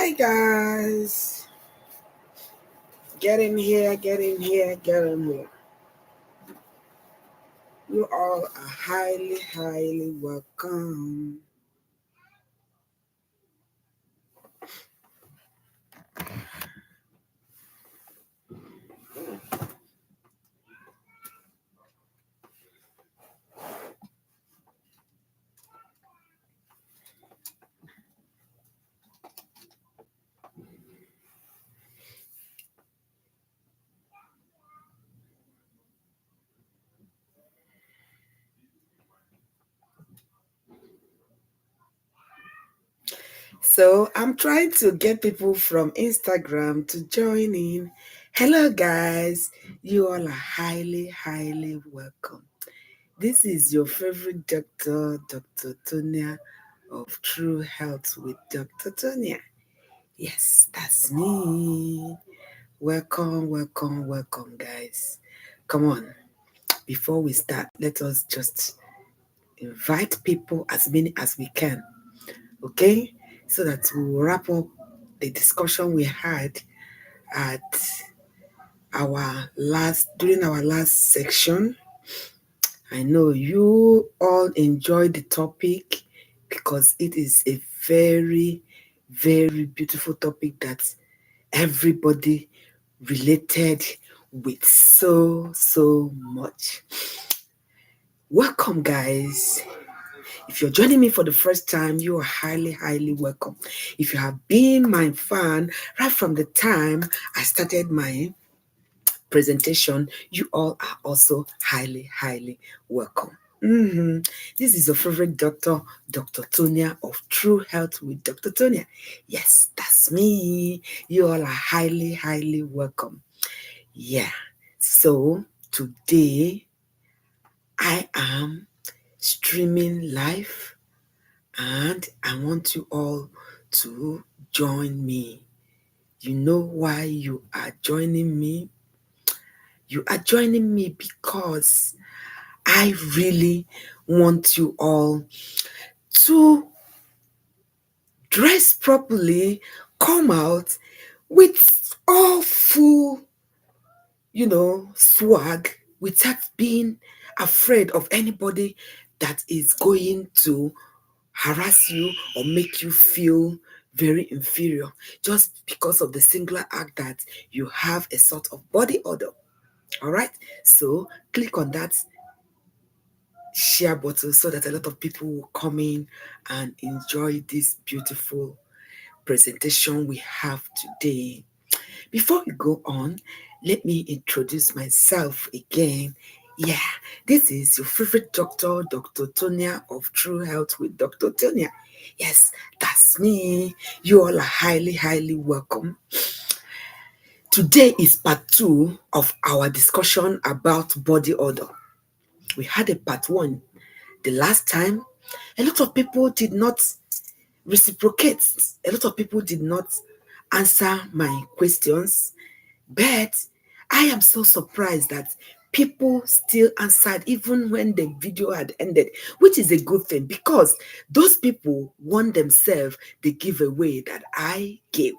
Hi guys, get in here, get in here, get in here. You all are highly welcome. So I'm trying to get people from Instagram to join in. Hello guys, you all are highly welcome. This is your favorite doctor, Dr. Tonia of True Health with Dr. Tonia. Yes, that's me. Welcome, guys. Come on. Before we start, let us just invite people as many as we can, okay? So that we'll wrap up the discussion we had at during our last section. I know you all enjoyed the topic because it is a very beautiful topic that everybody related with so much. Welcome, guys. If you're joining me for the first time, you are highly welcome. If you have been my fan right from the time I started my presentation, you all are also highly welcome. This is your favorite doctor, Dr. Tonia of True Health with Dr. Tonia. Yes, that's me. You all are highly welcome. Yeah. So today I am streaming live and I want you all to join me. You know why you are joining me? You are joining me because I really want you all to dress properly, come out with all full, swag without being afraid of anybody that is going to harass you or make you feel very inferior just because of the singular act that you have a sort of body odor. All right, so click on that share button so that a lot of people will come in and enjoy this beautiful presentation we have today. Before we go on, let me introduce myself again. Yeah, this is your favorite doctor, Dr. Tonia of True Health with Dr. Tonia. Yes, that's me. You all are highly welcome. Today is part 2 of our discussion about body odor. We had a part 1 the last time. A lot of people did not reciprocate. A lot of people did not answer my questions. But I am so surprised that people still answered even when the video had ended, which is a good thing because those people won themselves the giveaway that I gave.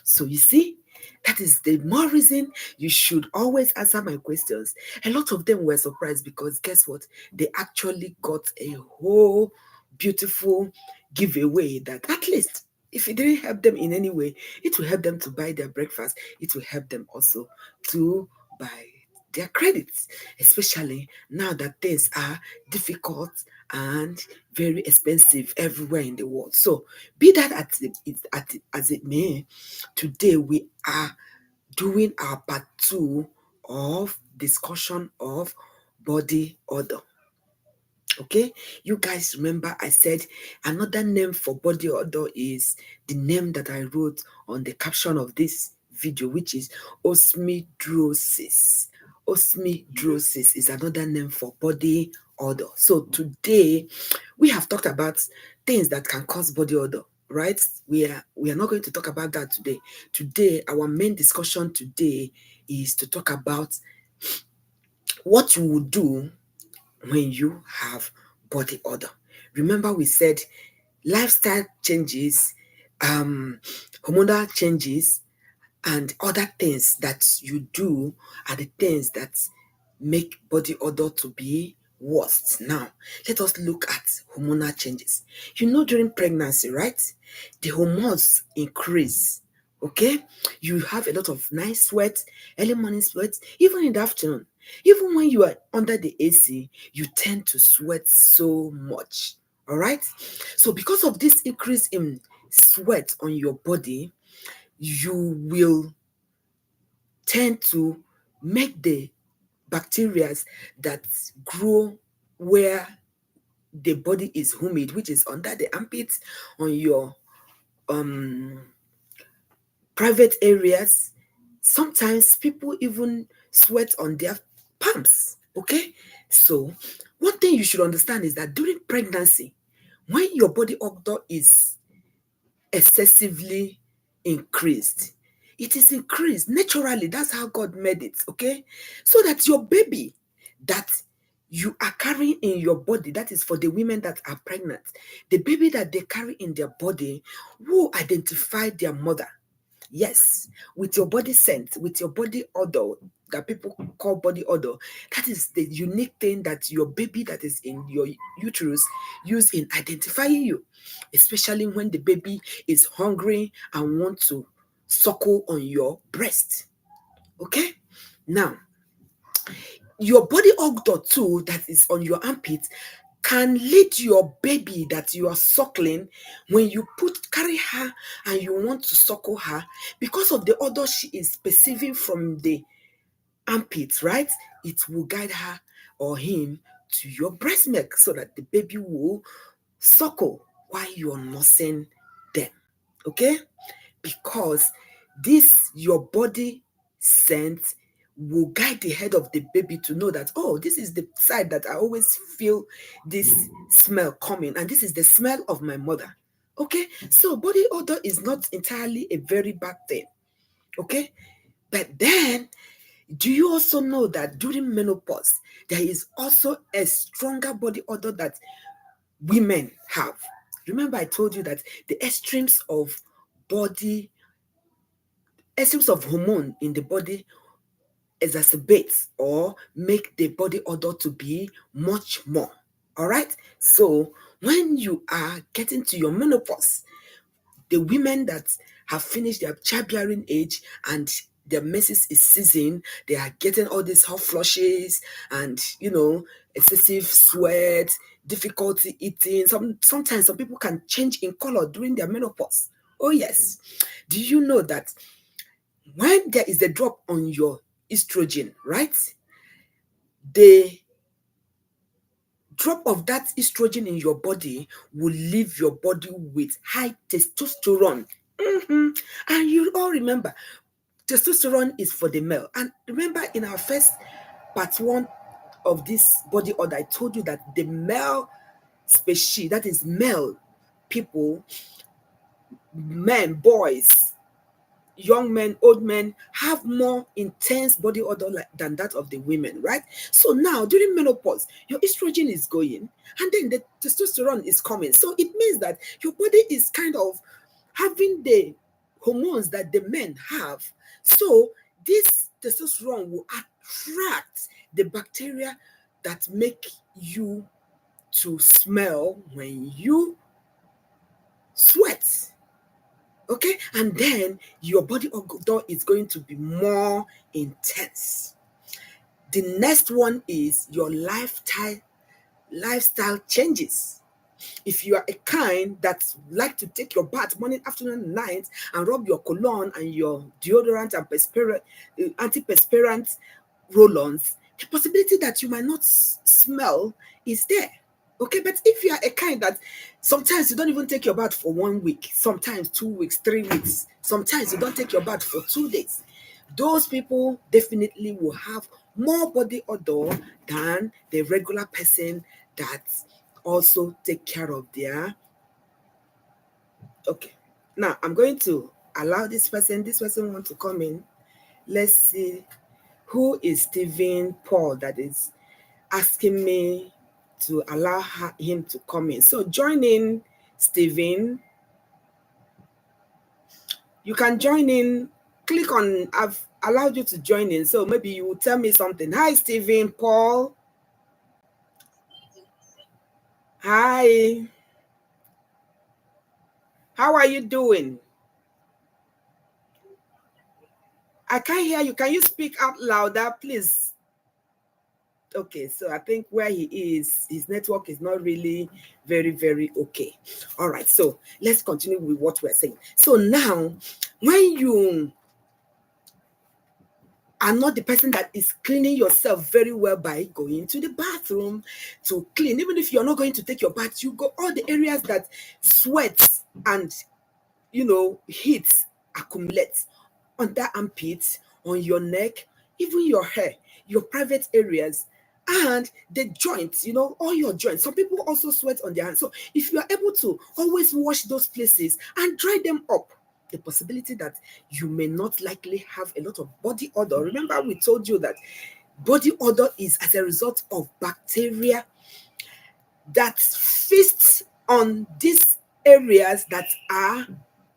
So you see, that is the more reason you should always answer my questions. A lot of them were surprised because guess what? They actually got a whole beautiful giveaway that at least if it didn't help them in any way, it will help them to buy their breakfast. It will help them also to buy their credits, especially now that things are difficult and very expensive everywhere in the world. So be that as it may, today we are doing our part 2 of discussion of body odor. Okay, you guys remember I said another name for body odor is the name that I wrote on the caption of this video, which is osmidrosis. Osmidrosis is another name for body odor. So today we have talked about things that can cause body odor, right? We are not going to talk about that today. Today, our main discussion today is to talk about what you would do when you have body odor. Remember we said lifestyle changes hormonal changes and other things that you do are the things that make body odor to be worse. Now, let us look at hormonal changes. During pregnancy, right? The hormones increase. Okay? You have a lot of night sweat, early morning sweat, even in the afternoon. Even when you are under the AC, you tend to sweat so much. All right? So, because of this increase in sweat on your body, you will tend to make the bacteria that grow where the body is humid, which is under the armpits, on your private areas. Sometimes people even sweat on their palms. Okay, so one thing you should understand is that during pregnancy, when your body odor is excessively increased, it is increased naturally. That's how God made it. Okay, so that your baby that you are carrying in your body, that is for the women that are pregnant, the baby that they carry in their body will identify their mother. Yes, with your body scent, with your body odor, that people call body odor. That is the unique thing that your baby that is in your uterus use in identifying you, especially when the baby is hungry and want to suckle on your breast. Okay? Now, your body odor too that is on your armpit can lead your baby that you are suckling, when you carry her and you want to suckle her, because of the odor she is perceiving from the armpit, right? It will guide her or him to your breast milk so that the baby will suckle while you're nursing them. Okay? Because this your body scent will guide the head of the baby to know that, oh, this is the side that I always feel this smell coming, and this is the smell of my mother. Okay, so body odor is not entirely a very bad thing. Okay, but then, do you also know that during menopause there is also a stronger body odor that women have? Remember, I told you that the extremes of hormone in the body exacerbates or make the body odor to be much more. All right. So when you are getting to your menopause, the women that have finished their childbearing age and their menses is ceasing, they are getting all these hot flushes and excessive sweat, difficulty eating. Sometimes some people can change in color during their menopause. Oh yes. Do you know that when there is a drop on your estrogen, right? The drop of that estrogen in your body will leave your body with high testosterone. And you all remember, testosterone is for the male. And remember, in our first part one of this body odor, I told you that the male species, that is male people, men, boys, young men, old men, have more intense body odor than that of the women, right? So now during menopause, your estrogen is going and then the testosterone is coming. So it means that your body is kind of having the hormones that the men have. So this testosterone will attract the bacteria that make you to smell when you sweat. Okay, and then your body odor is going to be more intense. The next one is your lifestyle changes. If you are a kind that like to take your bath morning, afternoon, and night, and rub your cologne and your deodorant and antiperspirant roll-ons, the possibility that you might not smell is there. Okay, but if you are a kind that sometimes you don't even take your bath for 1 week, sometimes 2 weeks, 3 weeks, sometimes you don't take your bath for 2 days, those people definitely will have more body odor than the regular person that also take care of their. Okay, now I'm going to allow this person want to come in. Let's see who is Stephen Paul that is asking me to allow him to come in. So join in, Stephen. You can join in. Click on, I've allowed you to join in. So maybe you will tell me something. Hi, Stephen, Paul. Hi. How are you doing? I can't hear you. Can you speak out louder, please? Okay, so I think where he is, his network is not really very, very okay. All right, so let's continue with what we're saying. So now, when you are not the person that is cleaning yourself very well by going to the bathroom to clean, even if you're not going to take your bath, you go all the areas that sweat and heat accumulates on that armpit, on your neck, even your hair, your private areas, and the joints, all your joints. Some people also sweat on their hands. So if you are able to always wash those places and dry them up, the possibility that you may not likely have a lot of body odor. Remember, we told you that body odor is as a result of bacteria that feast on these areas that are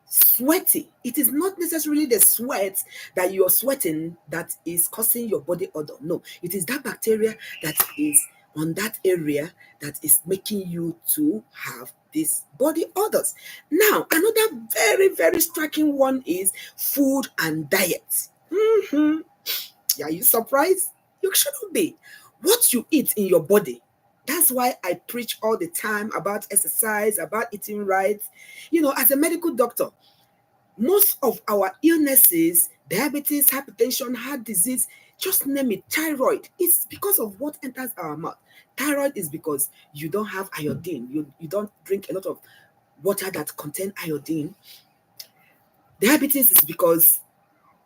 sweaty. It is not necessarily the sweat that you're sweating that is causing your body odor. No, it is that bacteria that is on that area that is making you to have these body odors. Now, another very, very striking one is food and diet. Are you surprised? You shouldn't be. What you eat in your body. That's why I preach all the time about exercise, about eating right. As a medical doctor, most of our illnesses, diabetes, hypertension, heart disease, just name it, thyroid, it's because of what enters our mouth. Thyroid is because you don't have iodine. You don't drink a lot of water that contain iodine. Diabetes is because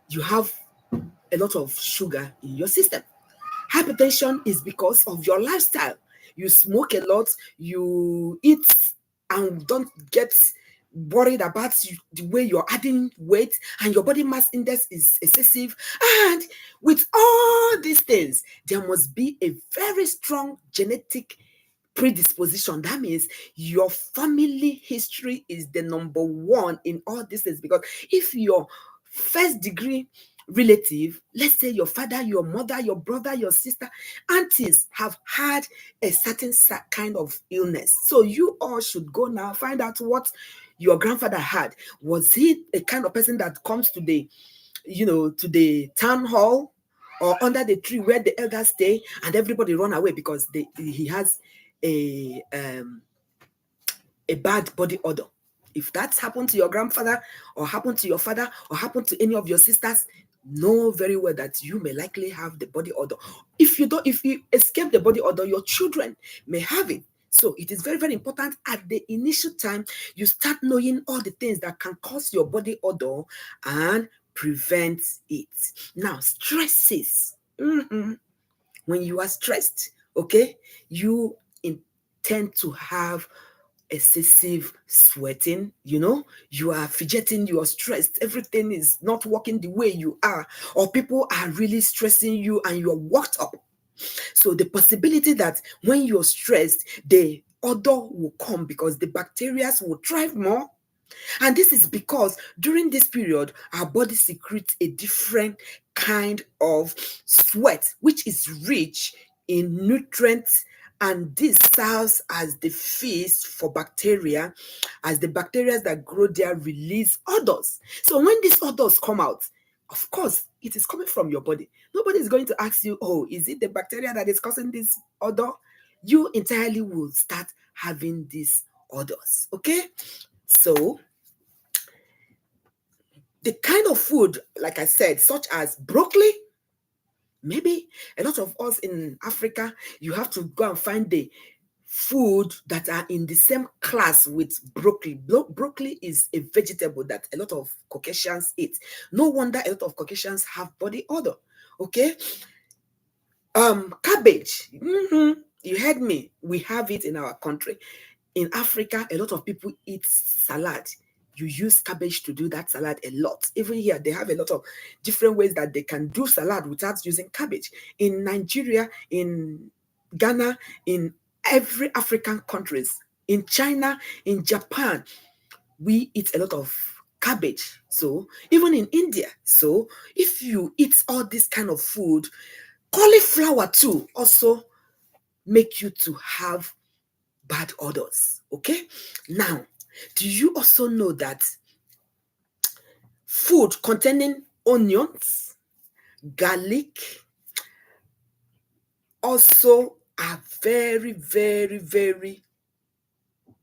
you have a lot of sugar in your system. Hypertension is because of your lifestyle. You smoke a lot, you eat and don't get worried about the way you're adding weight, and your body mass index is excessive. And with all these things, there must be a very strong genetic predisposition. That means your family history is the number one in all these things. Because if your first degree relative, let's say your father, your mother, your brother, your sister, aunties have had a certain kind of illness, so you all should go now find out what your grandfather had. Was he a kind of person that comes to the town hall or under the tree where the elders stay and everybody run away because he has a a bad body odor? If that's happened to your grandfather or happened to your father or happened to any of your sisters, know very well that you may likely have the body odor. If you escape the body odor, your children may have it. So it is very, very important at the initial time you start knowing all the things that can cause your body odor and prevent it. Now, stresses. When you are stressed, okay, you intend to have excessive sweating. You are fidgeting, you are stressed, everything is not working the way you are, or people are really stressing you and you're worked up. So the possibility that when you're stressed, the odor will come because the bacteria will thrive more. And this is because during this period, our body secretes a different kind of sweat, which is rich in nutrients. And this serves as the feast for bacteria, as the bacteria that grow there release odors. So when these odors come out, of course, it is coming from your body. Nobody is going to ask you, oh, is it the bacteria that is causing this odor? You entirely will start having these odors. Okay? So the kind of food, like I said, such as broccoli, maybe a lot of us in Africa, you have to go and find the food that are in the same class with broccoli. Broccoli is a vegetable that a lot of Caucasians eat. No wonder a lot of Caucasians have body odor. Okay. Cabbage. You heard me. We have it in our country. In Africa, a lot of people eat salad. You use cabbage to do that salad a lot. Even here, they have a lot of different ways that they can do salad without using cabbage. In Nigeria, in Ghana, in every African countries, in China, in Japan, we eat a lot of cabbage. So even in India, so if you eat all this kind of food, cauliflower too also make you to have bad odors. Okay, now do you also know that food containing onions, garlic also are very, very, very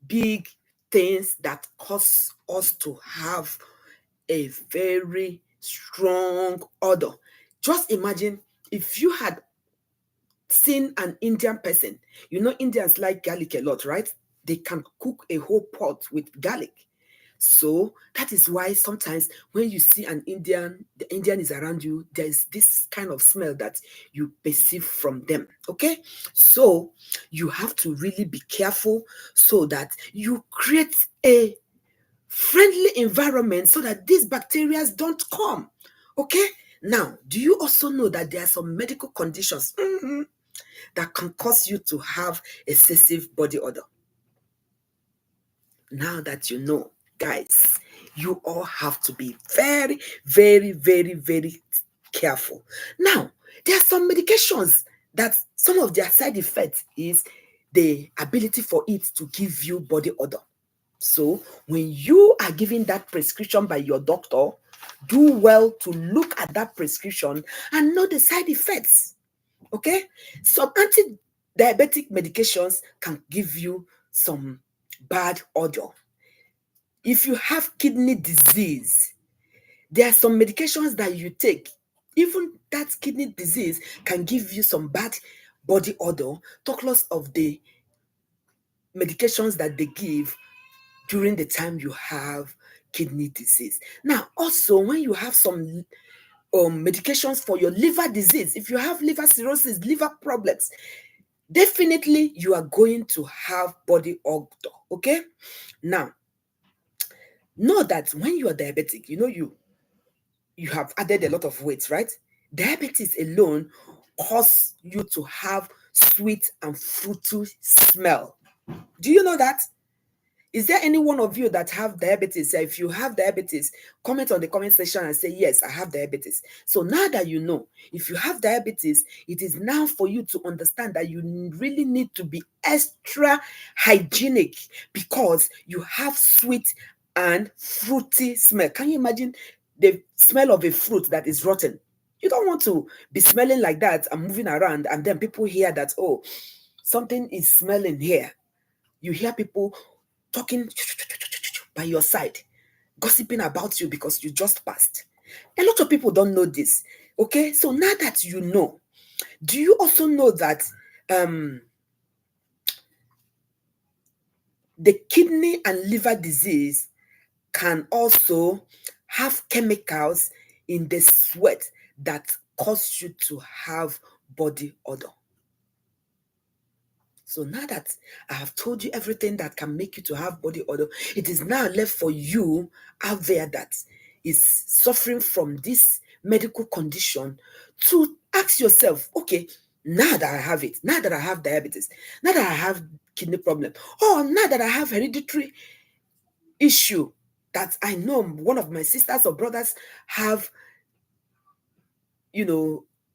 big things that cause us to have a very strong odor? Just imagine if you had seen an Indian person. You know, Indians like garlic a lot, right? They can cook a whole pot with garlic. So that is why sometimes when you see an Indian, the Indian is around you, there's this kind of smell that you perceive from them. Okay. So you have to really be careful so that you create a friendly environment so that these bacteria don't come. Okay. Now, do you also know that there are some medical conditions that can cause you to have excessive body odor? Now that you know, guys, you all have to be very, very, very, very careful. Now, there are some medications that some of their side effects is the ability for it to give you body odor. So when you are given that prescription by your doctor, do well to look at that prescription and know the side effects. Okay? Some anti-diabetic medications can give you some bad odor. If you have kidney disease, there are some medications that you take. Even that kidney disease can give you some bad body odor, talk less of the medications that they give during the time you have kidney disease. Now, also, when you have some medications for your liver disease, if you have liver cirrhosis, liver problems, definitely you are going to have body odor. Okay? Now, know that when you are diabetic, you know you have added a lot of weight, right? Diabetes alone cause you to have sweet and fruity smell. Do you know that? Is there any one of you that have diabetes? If you have diabetes, comment on the comment section and say, yes, I have diabetes. So now that you know, if you have diabetes, it is now for you to understand that you really need to be extra hygienic because you have sweet and fruity smell. Can you imagine the smell of a fruit that is rotten? You don't want to be smelling like that and moving around, and then people hear that, oh, something is smelling here. You hear people talking by your side, gossiping about you because you just passed. A lot of people don't know this. Okay, so now that you know, do you also know that the kidney and liver disease can also have chemicals in the sweat that cause you to have body odor? So now that I have told you everything that can make you to have body odor, it is now left for you out there that is suffering from this medical condition to ask yourself, okay, now that I have it, now that I have diabetes, now that I have kidney problem, or now that I have hereditary issue that I know one of my sisters or brothers have,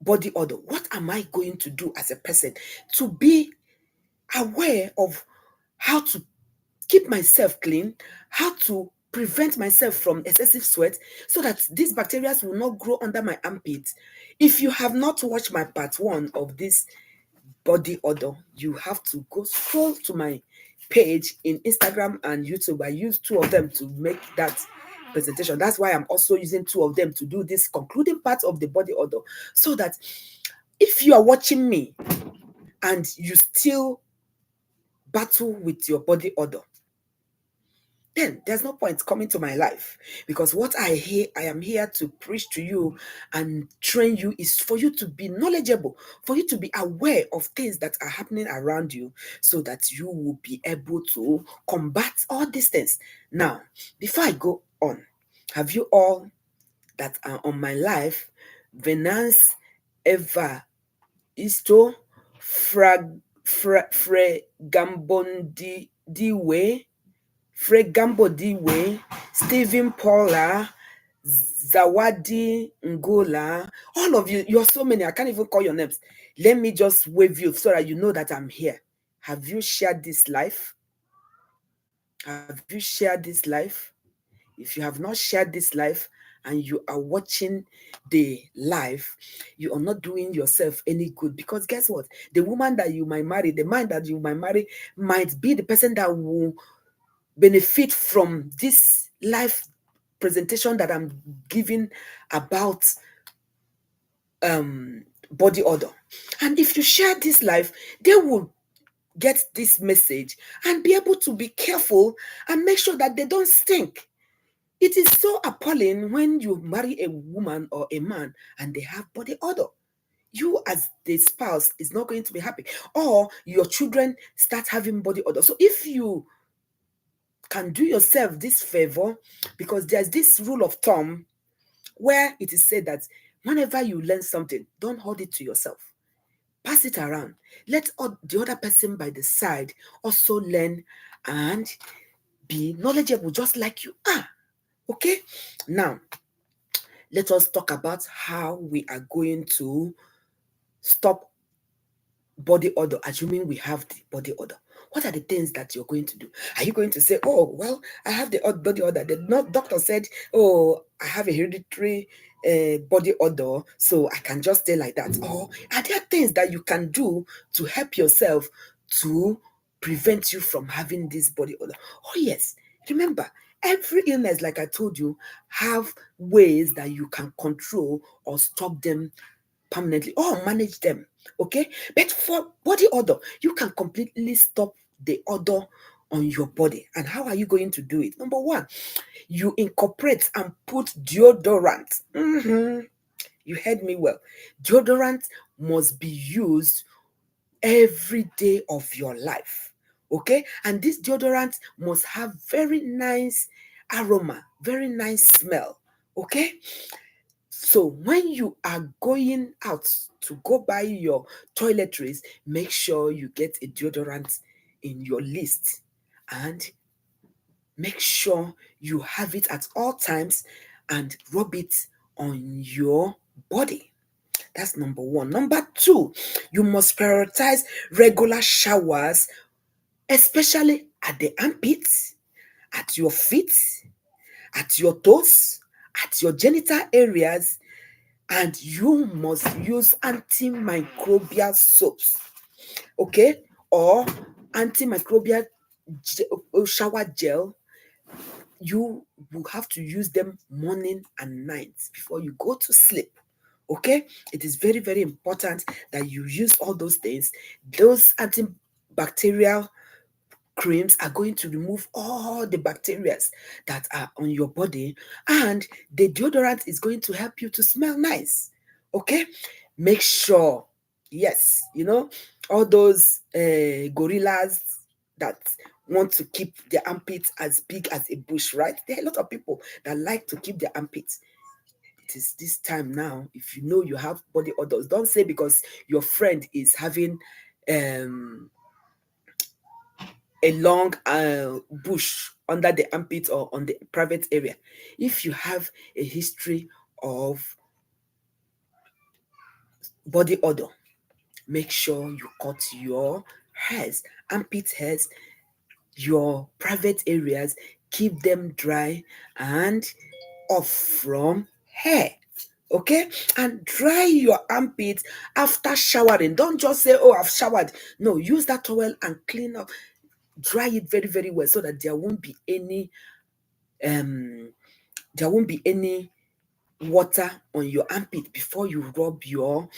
body odor, what am I going to do as a person to be aware of how to keep myself clean, how to prevent myself from excessive sweat so that these bacteria will not grow under my armpits? If you have not watched my part 1 of this body odor, you have to go scroll to my page in Instagram and YouTube. I use 2 of them to make that presentation. That's why I'm also using 2 of them to do this concluding part of the body odor, so that if you are watching me and you still battle with your body odor, then there's no point coming to my life, because what I am here to preach to you and train you is for you to be knowledgeable, for you to be aware of things that are happening around you, so that you will be able to combat all these things. Now, before I go on, have you all that are on my life venance ever isto fregambondi way Stephen Paula, Zawadi Ngola, all of you, you're so many, I can't even call your names. Let me just wave you so that you know that I'm here. Have you shared this life? Have you shared this life? If you have not shared this life and you are watching the life, you are not doing yourself any good, because guess what? The woman that you might marry, the man that you might marry, might be the person that will benefit from this life presentation that I'm giving about body odor. And if you share this life, they will get this message and be able to be careful and make sure that they don't stink. It is so appalling when you marry a woman or a man and they have body odor. You as the spouse is not going to be happy, or your children start having body odor. So if you can do yourself this favor, because there's this rule of thumb where it is said that whenever you learn something, don't hold it to yourself. Pass it around. Let the other person by the side also learn and be knowledgeable just like you are. Okay? Now, let us talk about how we are going to stop body odor, assuming we have the body odor. What are the things that you're going to do? Are you going to say, oh, well, I have the body odor. The doctor said, oh, I have a hereditary body odor, so I can just stay like that? Or are there things that you can do to help yourself to prevent you from having this body odor? Oh, yes. Remember, every illness, like I told you, have ways that you can control or stop them permanently or manage them. Okay, but for body odor, you can completely stop the odor on your body. And how are you going to do it? Number one, you incorporate and put deodorant. You heard me well. Deodorant must be used every day of your life. Okay, and this deodorant must have very nice aroma, very nice smell. Okay, so when you are going out to go buy your toiletries, make sure you get a deodorant in your list and make sure you have it at all times and rub it on your body. That's number one. Number two, you must prioritize regular showers, especially at the armpits, at your feet, at your toes, at your genital areas, and you must use antimicrobial soaps, okay, or antimicrobial shower gel. You will have to use them morning and night before you go to sleep. Okay, it is very, very important that you use all those things. Those antibacterial creams are going to remove all the bacteria that are on your body, and the deodorant is going to help you to smell nice. Okay, make sure, yes, all those gorillas that want to keep their armpits as big as a bush, right? There are a lot of people that like to keep their armpits. It is this time now. If you know you have body odors, don't say because your friend is having a long bush under the armpit or on the private area. If you have a history of body odor, make sure you cut your hairs, armpit hairs, your private areas, keep them dry and off from hair. Okay, and dry your armpits after showering. Don't just say, oh, I've showered. No, use that towel and clean up, dry it very, very well, so that there won't be any water on your armpit before you rub your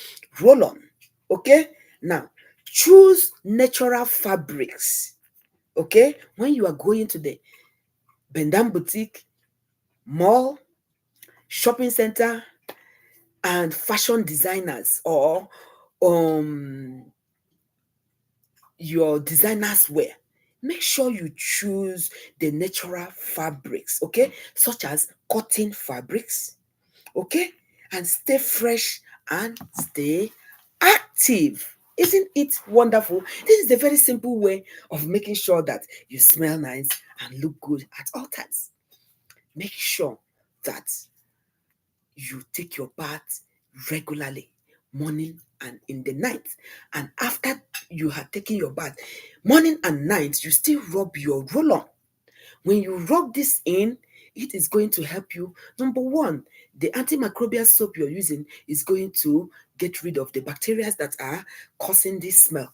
roll-on. Okay, now choose natural fabrics. Okay, when you are going to the Bendam boutique, mall, shopping center, and fashion designers, or your designers wear, make sure you choose the natural fabrics, okay, such as cotton fabrics, okay, and stay fresh and stay active. Isn't it wonderful? This is a very simple way of making sure that you smell nice and look good at all times. make sure that you take your bath regularly, morning and in the night. And after you have taken your bath, morning and night, you still rub your roll-on. When you rub this in, it is going to help you. Number one, the antimicrobial soap you're using is going to get rid of the bacteria that are causing this smell.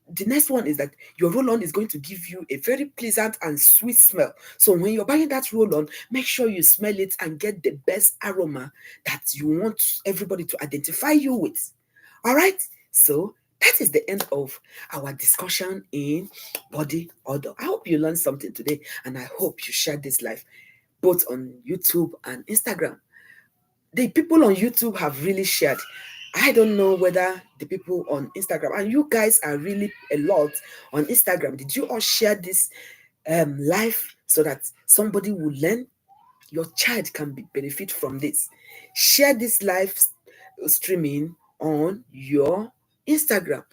The next one is that your roll-on is going to give you a very pleasant and sweet smell. So when you're buying that roll-on, make sure you smell it and get the best aroma that you want everybody to identify you with. All right? So that is the end of our discussion in body odor. I hope you learned something today, and I hope you share this live both on YouTube and Instagram. The people on YouTube have really shared. I don't know whether the people on Instagram, and you guys are really a lot on Instagram. Did you all share this live so that somebody will learn? Your child can benefit from this. Share this live streaming on your Instagram.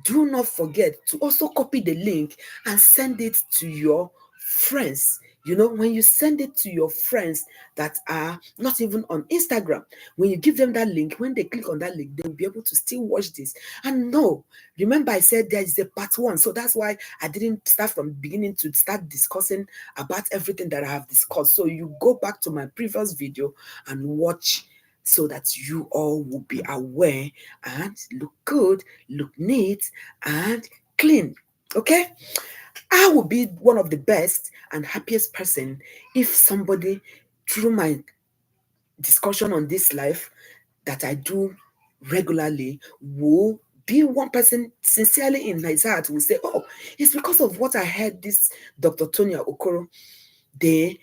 Do not forget to also copy the link and send it to your friends. You know, when you send it to your friends that are not even on Instagram, when you give them that link, when they click on that link, they'll be able to still watch this. And no, remember I said there is a part one. So that's why I didn't start from the beginning to start discussing about everything that I have discussed. So you go back to my previous video and watch so that you all will be aware and look good, look neat, and clean. Okay? I will be one of the best and happiest person if somebody, through my discussion on this life that I do regularly, will be one person sincerely in his heart will say, oh, it's because of what I heard this Dr. Tonia Okoro, the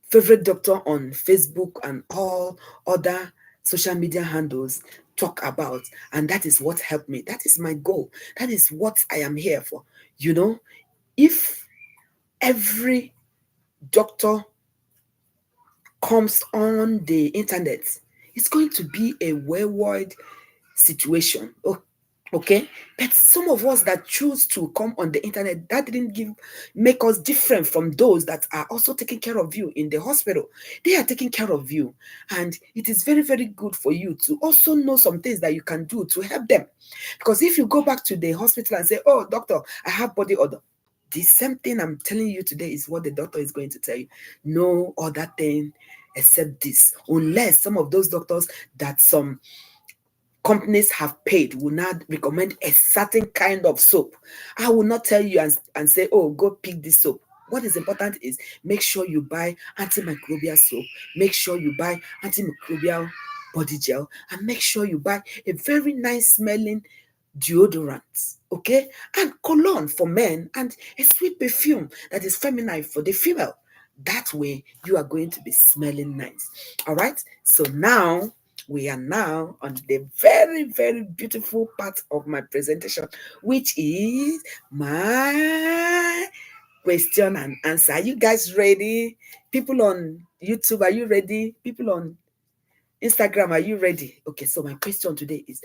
favorite doctor on Facebook and all other social media handles, talk about. And that is what helped me. That is my goal. That is what I am here for. You know, if every doctor comes on the internet, it's going to be a worldwide situation. Okay, but some of us that choose to come on the internet, that didn't make us different from those that are also taking care of you in the hospital. They are taking care of you, and it is very, very good for you to also know some things that you can do to help them. Because if you go back to the hospital and say, oh, doctor, I have body odor, the same thing I'm telling you today is what the doctor is going to tell you. No other thing except this, unless some of those doctors that some companies have paid will not recommend a certain kind of soap. I will not tell you and say, oh, go pick this soap. What is important is make sure you buy antimicrobial soap, make sure you buy antimicrobial body gel, and make sure you buy a very nice smelling deodorant, okay, and cologne for men, and a sweet perfume that is feminine for the female. That way you are going to be smelling nice. All right, so now we are now on the very, very beautiful part of my presentation, which is my question and answer. Are you guys ready? People on YouTube, are you ready? People on Instagram, are you ready? Okay, so my question today is,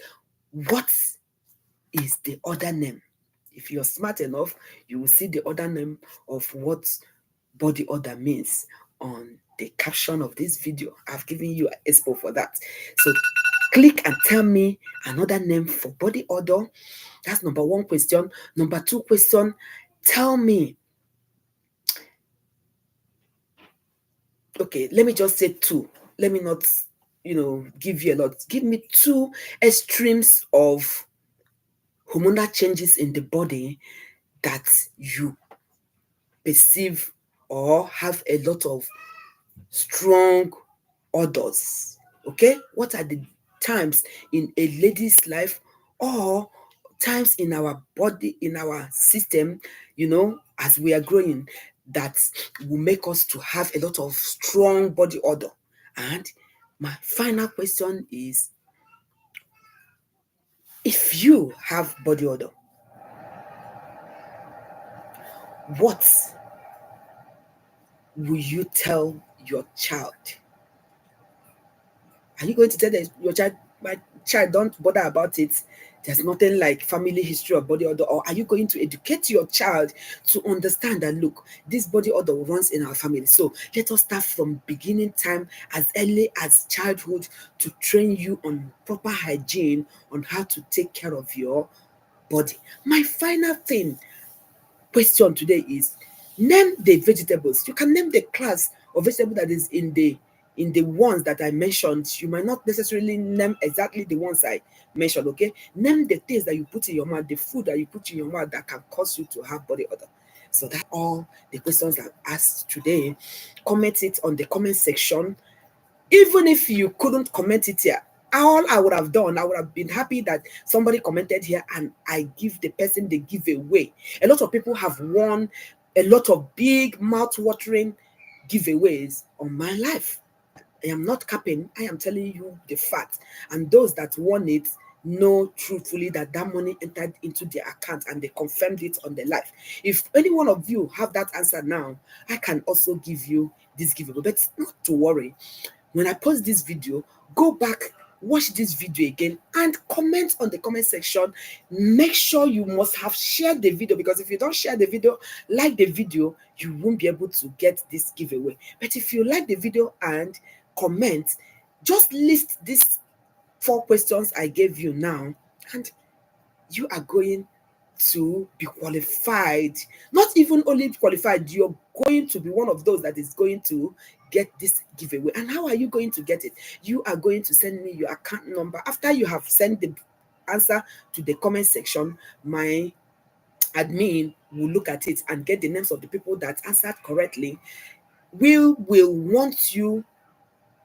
what is the other name? If you're smart enough, you will see the other name of what body odor means on the caption of this video. I've given you an expo for that. So click and tell me another name for body odor. That's number one question. Number two question, tell me. Okay, let me just say two. Let me not, give you a lot. Give me two extremes of hormonal changes in the body that you perceive or have a lot of strong odors. Okay, what are the times in a lady's life or times in our body, in our system, as we are growing, that will make us to have a lot of strong body odor? And my final question is, if you have body odor, what will you tell your child? Are you going to tell your child, my child, don't bother about it? There's nothing like family history of body odor. Or are you going to educate your child to understand that, look, this body odor runs in our family? So let us start from beginning time, as early as childhood, to train you on proper hygiene, on how to take care of your body. My final question today is, name the vegetables. You can name the class of vegetable that is in the ones that I mentioned. You might not necessarily name exactly the ones I mentioned, okay? Name the things that you put in your mouth, the food that you put in your mouth that can cause you to have body odor. So that's all the questions I've asked today. Comment it on the comment section. Even if you couldn't comment it here, all I would have done, I would have been happy that somebody commented here and I give the person the giveaway. A lot of people have won a lot of big mouth-watering giveaways on my life. I am not capping, I am telling you the fact. And those that won it know truthfully that that money entered into their account and they confirmed it on their life. If any one of you have that answer now, I can also give you this giveaway. But not to worry. When I post this video, go back, watch this video again, and comment on the comment section. Make sure you must have shared the video, because if you don't share the video, like the video, you won't be able to get this giveaway. But if you like the video and comment, just list these 4 questions I gave you now, and you are going to be qualified. Not even only qualified, you're going to be one of those that is going to get this giveaway. And how are you going to get it? You are going to send me your account number. After you have sent the answer to the comment section, my admin will look at it and get the names of the people that answered correctly. We will want you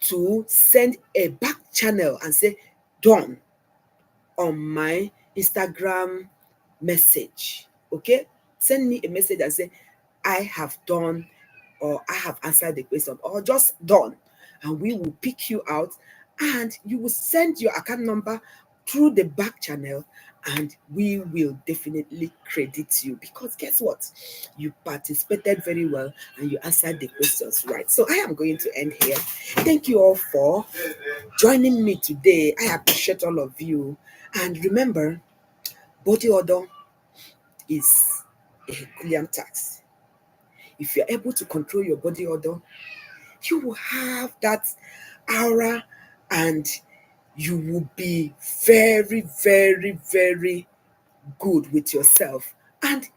to send a back channel and say, done, on my Instagram message. Okay, send me a message and say, I have done, or I have answered the question, or just done, and we will pick you out, and you will send your account number through the back channel, and we will definitely credit you, because guess what, you participated very well and you answered the questions right. So I am going to end here. Thank you all for joining me today. I appreciate all of you. And remember, body odor is a Herculean task. If you're able to control your body odor, you will have that aura, and you will be very, very, very good with yourself. And